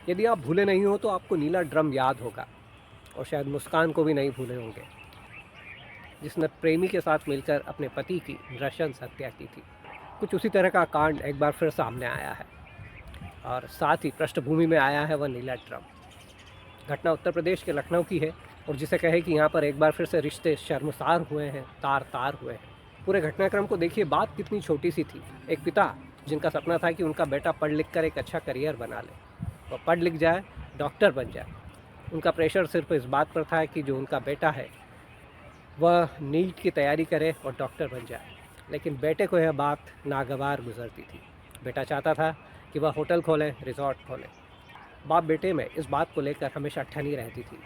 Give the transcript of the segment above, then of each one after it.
यदि आप भूले नहीं हो तो आपको नीला ड्रम याद होगा, और शायद मुस्कान को भी नहीं भूले होंगे, जिसने प्रेमी के साथ मिलकर अपने पति की नृशंस हत्या की थी। कुछ उसी तरह का कांड एक बार फिर सामने आया है, और साथ ही पृष्ठभूमि में आया है वह नीला ड्रम। घटना उत्तर प्रदेश के लखनऊ की है, और जिसे कहे कि यहाँ पर एक बार फिर से रिश्ते शर्मसार हुए हैं, तार तार हुए हैं। पूरे घटनाक्रम को देखिए, बात कितनी छोटी सी थी। एक पिता जिनका सपना था कि उनका बेटा पढ़ लिख कर एक अच्छा करियर बना ले, वह पढ़ लिख जाए, डॉक्टर बन जाए। उनका प्रेशर सिर्फ इस बात पर था कि जो उनका बेटा है वह नीट की तैयारी करे और डॉक्टर बन जाए। लेकिन बेटे को यह बात नागवार गुजरती थी। बेटा चाहता था कि वह होटल खोले, रिजॉर्ट खोले। बाप बेटे में इस बात को लेकर हमेशा ठनी रहती थी।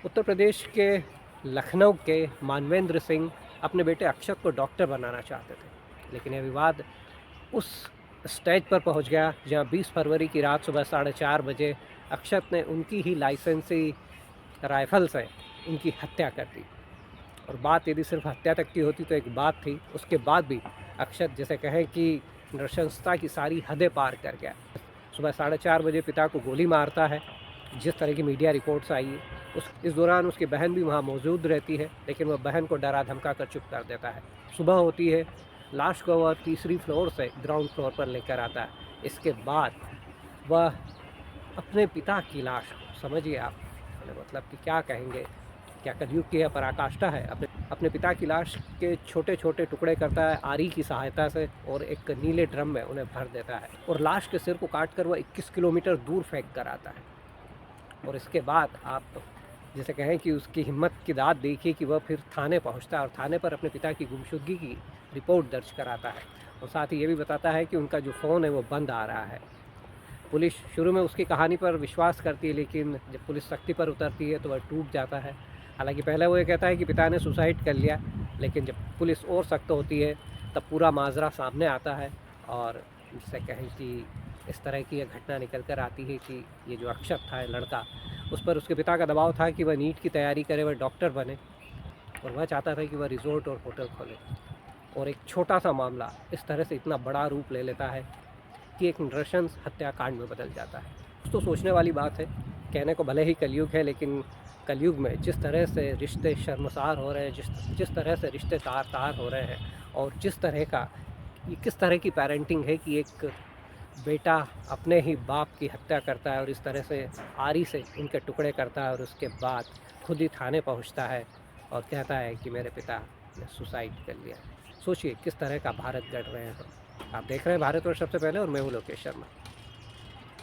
उत्तर प्रदेश के लखनऊ के मानवेंद्र सिंह अपने बेटे अक्षत को डॉक्टर बनाना चाहते थे, लेकिन यह विवाद उस स्टेज पर पहुंच गया जहां 20 फरवरी की रात सुबह 4:30 बजे अक्षत ने उनकी ही लाइसेंसी राइफल से उनकी हत्या कर दी। और बात यदि सिर्फ हत्या तक की होती तो एक बात थी, उसके बाद भी अक्षत जिसे कहें कि नृशंसता की सारी हदें पार कर गया। सुबह 4:30 बजे पिता को गोली मारता है, जिस तरह की मीडिया रिपोर्ट्स आई है। इस दौरान उसकी बहन भी वहाँ मौजूद रहती है, लेकिन वह बहन को डरा धमका कर चुप कर देता है। सुबह होती है, लाश को वह तीसरी फ्लोर से ग्राउंड फ्लोर पर लेकर आता है। इसके बाद वह अपने पिता की लाश को, समझिए आप, मतलब कि क्या कहेंगे, क्या कलयुग की यह पराकाष्ठा है, अपने पिता की लाश के छोटे छोटे टुकड़े करता है आरी की सहायता से, और एक नीले ड्रम में उन्हें भर देता है, और लाश के सिर को काट कर वह 21 किलोमीटर दूर फेंक कर आता है। और इसके बाद आप जिसे कहें कि उसकी हिम्मत की दाद देखिए कि वह फिर थाने पहुंचता है, और थाने पर अपने पिता की गुमशुदगी की रिपोर्ट दर्ज कराता है, और साथ ही ये भी बताता है कि उनका जो फ़ोन है वो बंद आ रहा है। पुलिस शुरू में उसकी कहानी पर विश्वास करती है, लेकिन जब पुलिस सख्ती पर उतरती है तो वह टूट जाता है। हालांकि पहले वो ये कहता है कि पिता ने सुसाइड कर लिया, लेकिन जब पुलिस और सख्त होती है तब पूरा माजरा सामने आता है, और जिसे कहें कि इस तरह की यह घटना निकल कर आती है कि ये जो अक्षत था लड़का, उस पर उसके पिता का दबाव था कि वह नीट की तैयारी करे, वह डॉक्टर बने, और वह चाहता था कि वह रिजॉर्ट और होटल खोले। और एक छोटा सा मामला इस तरह से इतना बड़ा रूप ले लेता है कि एक नृशंस हत्याकांड में बदल जाता है। तो सोचने वाली बात है। कहने को भले ही कलयुग है, लेकिन कलयुग में जिस तरह से रिश्ते शर्मसार हो रहे हैं, जिस तरह से रिश्ते तार तार हो रहे हैं, और जिस तरह का ये किस तरह की पेरेंटिंग है कि एक बेटा अपने ही बाप की हत्या करता है और इस तरह से आरी से उनके टुकड़े करता है, और उसके बाद खुद ही थाने पहुंचता है और कहता है कि मेरे पिता ने सुसाइड कर लिया। सोचिए किस तरह का भारत गढ़ रहे हैं हम। आप देख रहे हैं भारतवर्ष सबसे पहले, और मैं हूँ लोकेश शर्मा।